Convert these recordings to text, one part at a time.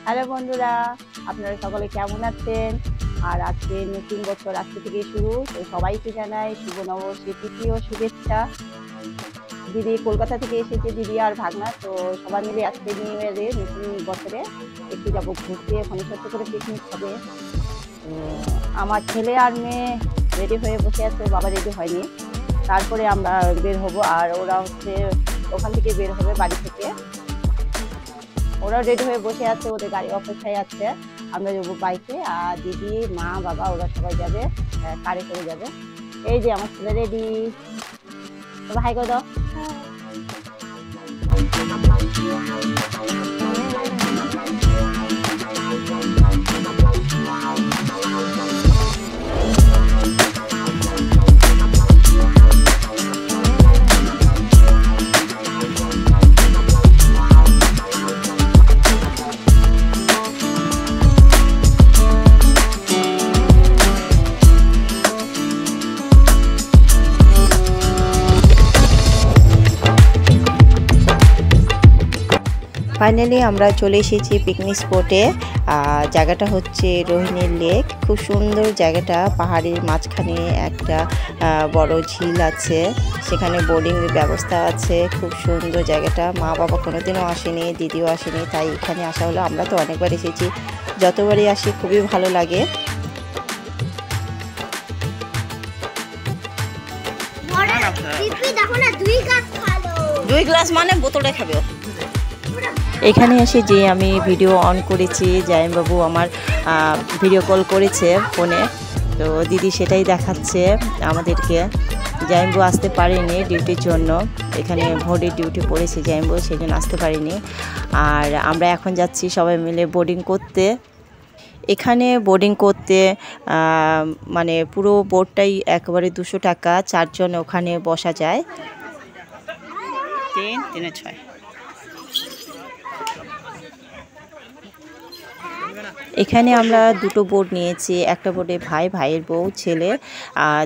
Hello বন্ধুরা, আপনারা সকলে কেমন আছেন? আর আজকে নতুন বছর আজকে থেকে শুরু, তো সবাইকে জানাই শুভ নববর্ষের প্রীতি ও শুভেচ্ছা। দিদি কলকাতা থেকে এসেছে, দিদি আর ভাগনা, তো সবাই মিলে আজকে নিউ ইয়ারে নতুন বছরে একটু যাবো ঘুরতে, ওখানে ছোট্ট করে পিকনিক হবে। তো আমার ছেলে আর মেয়ে রেডি হয়ে বসে আছে, বাবা রেডি হয়নি। তারপরে আমরা বের হব, আর ওরা হচ্ছে ওখান থেকে বের হবে বাড়ি থেকে। ওরাও রেডি হয়ে বসে আছে, ওদের গাড়ি অপেক্ষায় আছে। আমরা যাবো বাইকে, আর দিদি মা বাবা ওরা সবাই যাবে কারে করে যাবে। এই যে আমার ছেলে রেডি, হাই করে দাও। ফাইনালি আমরা চলে এসেছি পিকনিক স্পটে। জায়গাটা হচ্ছে রোহিণী লেক। খুব সুন্দর জায়গাটা, পাহাড়ের মাঝখানে একটা বড় ঝিল আছে, সেখানে বোটিং ব্যবস্থা আছে। খুব সুন্দর জায়গাটা। মা বাবা কোনোদিনও আসেনি, দিদিও আসেনি, তাই এখানে আসা হলো। আমরা তো অনেকবার এসেছি, যতবারই আসি খুবই ভালো লাগে। দুই গ্লাস মানে বোতলে খাবে। এখানে এসে যে আমি ভিডিও অন করেছি, জাইমবাবু আমার ভিডিও কল করেছে ফোনে, তো দিদি সেটাই দেখাচ্ছে আমাদেরকে। জাইমবাবু আসতে পারেনি ডিউটির জন্য, এখানে ভোরের ডিউটি পড়েছে জাইমবাবু, সেই জন্য আসতে পারেনি। আর আমরা এখন যাচ্ছি সবাই মিলে বোটিং করতে। এখানে বোটিং করতে মানে পুরো বোটটাই একেবারে 200 টাকা, 4 জন ওখানে বসা যায়। 3 3 6। এখানে আমরা দুটো বোট নিয়েছি। একটা বোটে ভাই, ভাইয়ের বউ, ছেলে,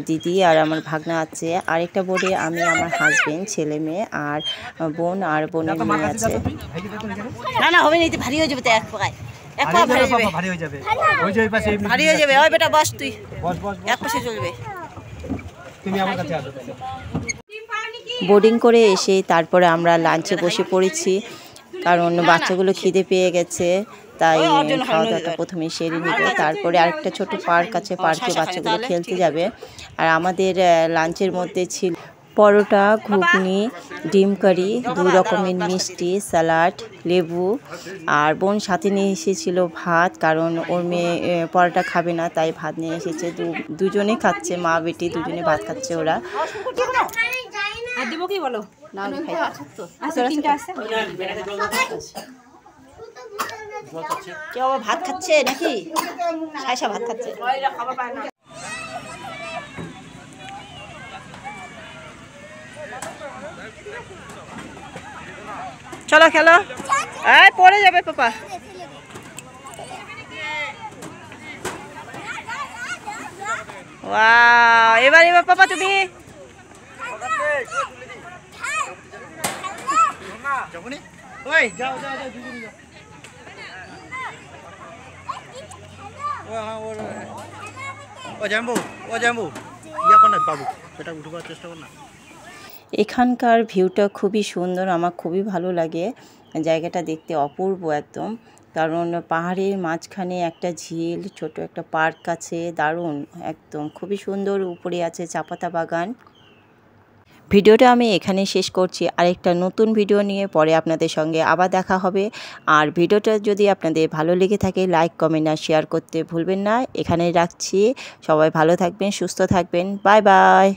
দিদি আর আমার ভাগনা আছে। আরেকটা বোটে আমি, আমার হাজবেন্ড, ছেলে মেয়ে আর বোন আর বোনের মেয়ে আছে। না না হবে না, ভারী হয়ে যাবে তো, এক পায়ে এক পা ভারী হয়ে যাবে, ওই যে ওই পাশে ভারী হয়ে যাবে। ওই বেটা বস, তুই বস বস, এক পাশে চলবে। তুমি আমার কাছে আসো। বোটিং করে এসে তারপরে আমরা লাঞ্চে বসে পড়েছি, কারণ বাচ্চাগুলো খিদে পেয়ে গেছে, তাই খাওয়া দাওয়াটা প্রথমে সেরে নিব। তারপরে আরেকটা ছোট পার্ক আছে, পার্কে বাচ্চাগুলো খেলতে যাবে। আর আমাদের লাঞ্চের মধ্যে ছিল পরোটা, ঘুগনি, ডিম কারি, 2 রকমের মিষ্টি, স্যালাড, লেবু। আর বোন সাথে নিয়ে এসেছিল ভাত, কারণ ওর মেয়ে পরোটা খাবে না, তাই ভাত নিয়ে এসেছে। দুজনে খাচ্ছে, মা বেটি দুজনে ভাত খাচ্ছে ওরা। আর দিব কি বলো না, কেউ ভাত খাচ্ছে নাকি? সাইসা ভাত খাচ্ছে। চলো খেলো, এই পড়ে যাবে পাপা। ওয়াও, এবার এবার পাপা তুমি ওই যাও যাও যাও, দুজনে যাও। এখানকার ভিউটা খুবই সুন্দর, আমার খুবই ভালো লাগে। জায়গাটা দেখতে অপূর্ব একদম, কারণ পাহাড়ের মাঝখানে একটা ঝিল, ছোট একটা পার্ক আছে, দারুণ একদম, খুবই সুন্দর। উপরে আছে চাপাতা বাগান। ভিডিওটা আমি এখানে শেষ করছি। আরেকটা নতুন ভিডিও নিয়ে পরে আপনাদের সঙ্গে আবার দেখা হবে। আর ভিডিওটা যদি আপনাদের ভালো লেগে থাকে, লাইক, কমেন্ট আর শেয়ার করতে ভুলবেন না। এখানেই রাখছি। সবাই ভালো থাকবেন, সুস্থ থাকবেন। Bye bye.